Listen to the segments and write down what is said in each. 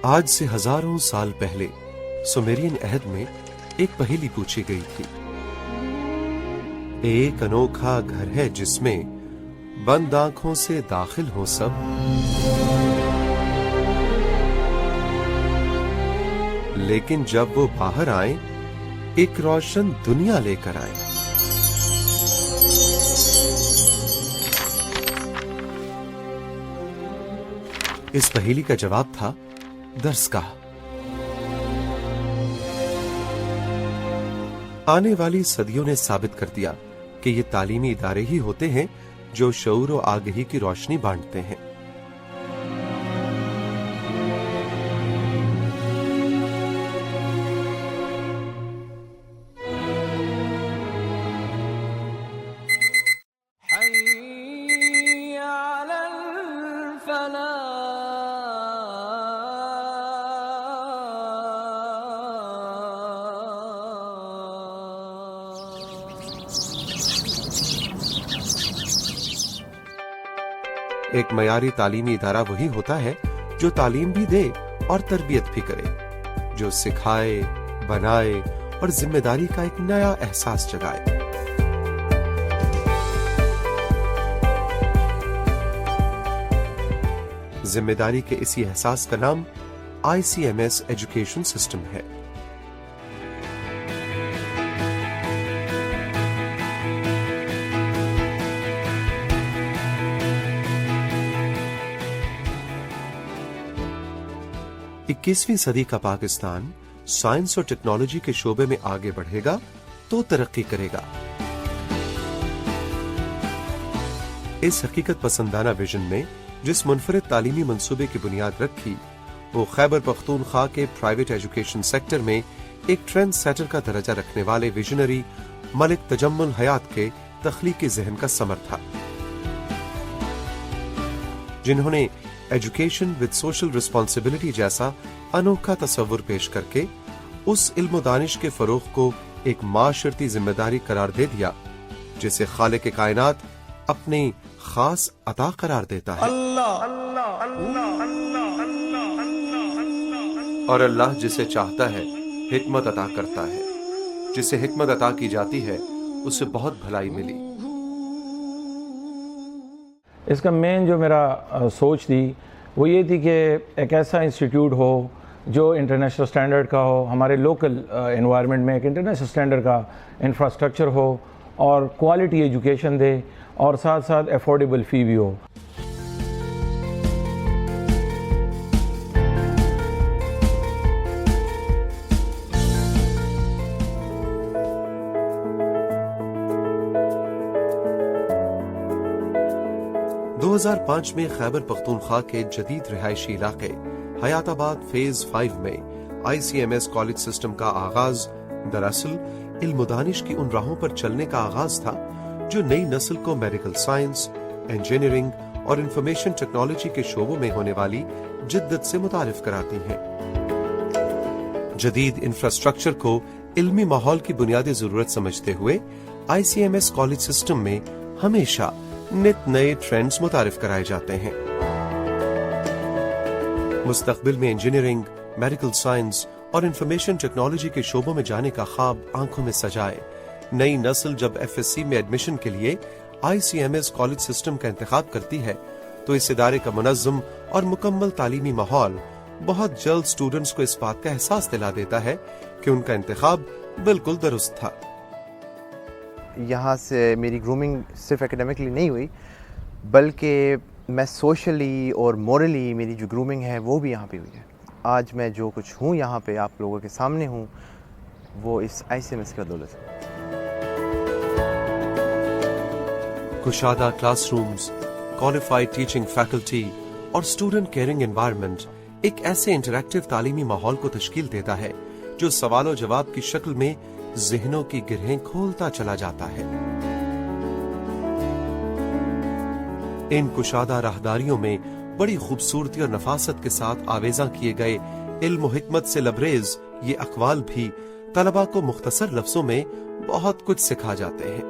آج سے ہزاروں سال پہلے سومیرین عہد میں ایک پہیلی پوچھی گئی تھی۔ ایک انوکھا گھر ہے جس میں بند آنکھوں سے داخل ہو سب، لیکن جب وہ باہر آئیں ایک روشن دنیا لے کر آئیں۔ اس پہیلی کا جواب تھا درسگاہ۔ آنے والی صدیوں نے ثابت کر دیا کہ یہ تعلیمی ادارے ہی ہوتے ہیں جو شعور و آگہی کی روشنی بانٹتے ہیں۔ ایک معیاری تعلیمی ادارہ وہی ہوتا ہے جو تعلیم بھی دے اور تربیت بھی کرے، جو سکھائے، بنائے اور ذمہ داری کا ایک نیا احساس جگائے۔ ذمہ داری کے اسی احساس کا نام ICMS ایجوکیشن سسٹم ہے۔ اکیسویں صدی کا پاکستان سائنس اور ٹیکنالوجی کے شعبے میں آگے بڑھے گا تو ترقی کرے گا۔ اس حقیقت پسندانہ ویژن میں جس منفرد تعلیمی منصوبے کی بنیاد رکھی، وہ خیبر پختونخوا کے پرائیویٹ ایجوکیشن سیکٹر میں ایک ٹرینڈ سیٹر کا درجہ رکھنے والے ویژنری ملک تجمل حیات کے تخلیقی ذہن کا ثمر تھا، جنہوں نے ایجوکیشن ود سوشل رسپانسبلٹی جیسا انوکھا تصور پیش کر کے اس علم و دانش کے فروغ کو ایک معاشرتی ذمہ داری قرار دے دیا جسے خالق کائنات اپنی خاص عطا قرار دیتا ہے۔ اور اللہ جسے چاہتا ہے حکمت عطا کرتا ہے، جسے حکمت عطا کی جاتی ہے اسے بہت بھلائی ملی۔ اس کا مین جو میرا سوچ تھی وہ یہ تھی کہ ایک ایسا انسٹیٹیوٹ ہو جو انٹرنیشنل سٹینڈرڈ کا ہو، ہمارے لوکل انوائرمنٹ میں ایک انٹرنیشنل سٹینڈرڈ کا انفراسٹرکچر ہو اور کوالٹی ایجوکیشن دے اور ساتھ ساتھ افورڈیبل فی بھی ہو۔ دو 2005 میں خیبر پختونخوا کے جدید رہائشی علاقے حیات آباد فیز 5 میں ICMS کالج سسٹم کا آغاز دراصل علم و دانش کی ان راہوں پر چلنے کا آغاز تھا جو نئی نسل کو میڈیکل سائنس، انجینئرنگ اور انفارمیشن ٹیکنالوجی کے شعبوں میں ہونے والی جدت سے متعارف کراتی ہیں۔ جدید انفراسٹرکچر کو علمی ماحول کی بنیادی ضرورت سمجھتے ہوئے ICMS کالج سسٹم میں ہمیشہ نت نئے ٹرینڈز متعارف کرائے جاتے ہیں۔ مستقبل میں انجینئرنگ، میڈیکل سائنس اور انفارمیشن ٹیکنالوجی کے شعبوں میں جانے کا خواب آنکھوں میں سجائے نئی نسل جب FSC میں ایڈمیشن کے لیے ICMS کالج سسٹم کا انتخاب کرتی ہے تو اس ادارے کا منظم اور مکمل تعلیمی ماحول بہت جلد اسٹوڈنٹس کو اس بات کا احساس دلا دیتا ہے کہ ان کا انتخاب بالکل درست تھا۔ یہاں سے میری گرومنگ صرف اکیڈیمکلی نہیں ہوئی بلکہ میں سوشلی اور مورلی میری جو گرومنگ ہے وہ بھی یہاں پہ ہوئی ہے۔ آج میں جو کچھ ہوں یہاں پہ آپ لوگوں کے سامنے ہوں وہ اس ICMS کی بدولت ہے۔ کشادہ classrooms, qualified teaching faculty اور اسٹوڈنٹ کیئرنگ انوائرمنٹ ایک ایسے انٹریکٹیو تعلیمی ماحول کو تشکیل دیتا ہے جو سوال و جواب کی شکل میں ذہنوں کی گرہیں کھولتا چلا جاتا ہے۔ ان کشادہ راہداریوں میں بڑی خوبصورتی اور نفاست کے ساتھ آویزاں کیے گئے علم و حکمت سے لبریز یہ اقوال بھی طلباء کو مختصر لفظوں میں بہت کچھ سکھا جاتے ہیں۔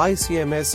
ICMS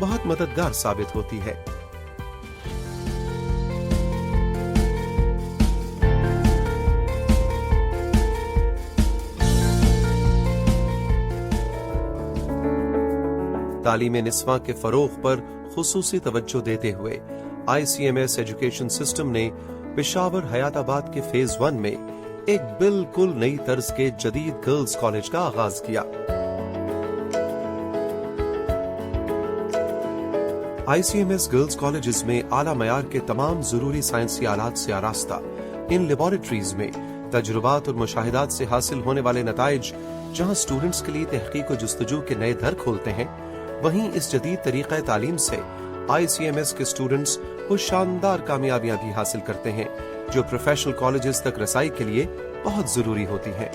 بہت مددگار ثابت ہوتی ہے۔ تعلیم نسواں کے فروغ پر خصوصی توجہ دیتے ہوئے ICMS ایجوکیشن سسٹم نے پشاور حیات آباد کے فیز 1 میں ایک بالکل نئی طرز کے جدید گرلز کالج کا آغاز کیا۔ ICMS گرلز کالجز میں اعلیٰ معیار کے تمام ضروری سائنسی آلات سے آراستہ ان لیبارٹریز میں تجربات اور مشاہدات سے حاصل ہونے والے نتائج جہاں اسٹوڈنٹس کے لیے تحقیق و جستجو کے نئے در کھولتے ہیں، وہیں اس جدید طریقہ تعلیم سے ICMS کے اسٹوڈنٹس وہ شاندار کامیابیاں بھی حاصل کرتے ہیں جو پروفیشنل کالجز تک رسائی کے لیے بہت ضروری ہوتی ہیں۔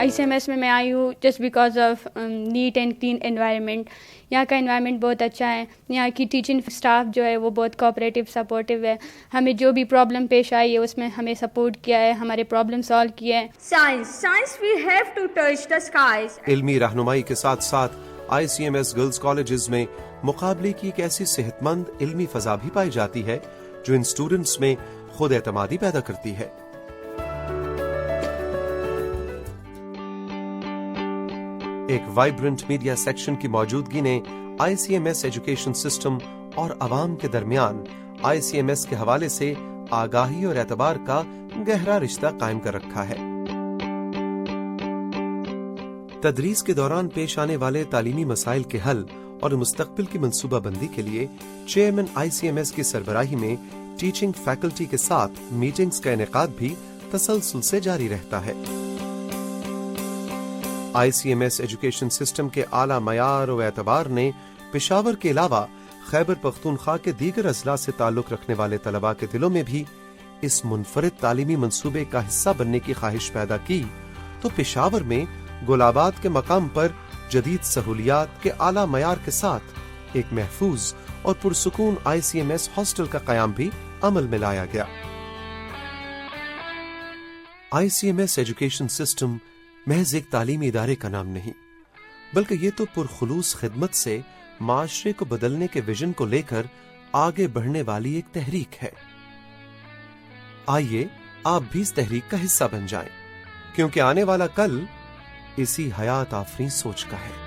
ICMS میں آئی ہوں just because of neat and clean environment. یہاں کا انوائرمنٹ بہت اچھا ہے، یہاں کی ٹیچنگ اسٹاف جو ہے وہ بہت کوآپریٹیو سپورٹیو ہے، ہمیں جو بھی پرابلم پیش آئی ہے اس میں ہمیں سپورٹ کیا ہے، ہمارے پرابلم سالو کیا ہے۔ Science we have to touch the skies۔ علمی رہنمائی کے ساتھ ساتھ ICMS گرلز کالجز میں مقابلے کی ایک ایسی صحت مند علمی فضا بھی پائی جاتی ہے جو ان اسٹوڈنٹس میں خود اعتمادی پیدا کرتی ہے۔ ایک وائبرنٹ میڈیا سیکشن کی موجودگی نے ICMS ایجوکیشن سسٹم اور عوام کے درمیان ICMS کے حوالے سے آگاہی اور اعتبار کا گہرا رشتہ قائم کر رکھا ہے۔ تدریس کے دوران پیش آنے والے تعلیمی مسائل کے حل اور مستقبل کی منصوبہ بندی کے لیے چیئرمین ICMS کی سربراہی میں ٹیچنگ فیکلٹی کے ساتھ میٹنگز کا انعقاد بھی تسلسل سے جاری رہتا ہے۔ ICMS ایجوکیشن سسٹم کے اعلیٰ معیار و اعتبار نے پشاور کے علاوہ خیبر پختونخوا کے دیگر اضلاع سے تعلق رکھنے والے طلباء کے دلوں میں بھی اس منفرد تعلیمی منصوبے کا حصہ بننے کی خواہش پیدا کی، تو پشاور میں گلاباد کے مقام پر جدید سہولیات کے اعلیٰ معیار کے ساتھ ایک محفوظ اور پرسکون ICMS ہاسٹل کا قیام بھی عمل میں لایا گیا۔ ICMS ایجوکیشن سسٹم محض ایک تعلیمی ادارے کا نام نہیں، بلکہ یہ تو پرخلوص خدمت سے معاشرے کو بدلنے کے ویژن کو لے کر آگے بڑھنے والی ایک تحریک ہے۔ آئیے آپ بھی اس تحریک کا حصہ بن جائیں، کیونکہ آنے والا کل اسی حیات آفریں سوچ کا ہے۔